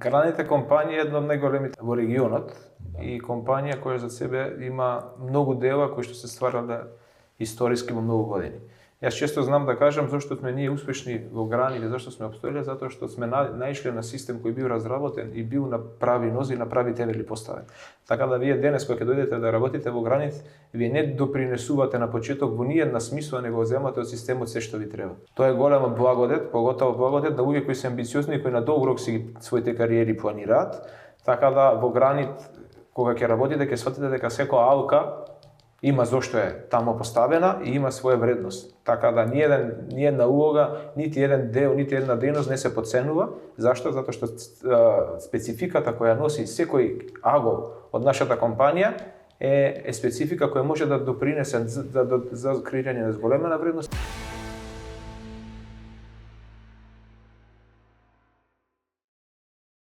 Гранит е компанија една од најголемите во регионот и компанија која за себе има многу дела кои што се стварале историски во многу години. Јас често знам да кажам зашто сме ние успешни во Гранит и зашто сме опстоиле, затоа што сме наишле на систем кој бил разработен и бил на прави нози, на прави темели поставен. Така да вие денес кога ќе дојдете да работите во Гранит, вие не допринесувате на почеток во ниедна смисла, него земате од системот се што ви треба. Тоа е голема благодет, поготово благодет на луѓе кои се амбициозни и кои на долг рок си своите кариери планираат. Така да во Гранит кога ќе работите ќе сватите дека секоја алка има зошто е тамо поставена и има своја вредност. Така да ни една улога, нити еден дел, нити една дејност не се потценува. Зашто? Затоа што спецификата која носи секој агол од нашата компанија е специфика која може да допринесе за креирање на зголемена вредност.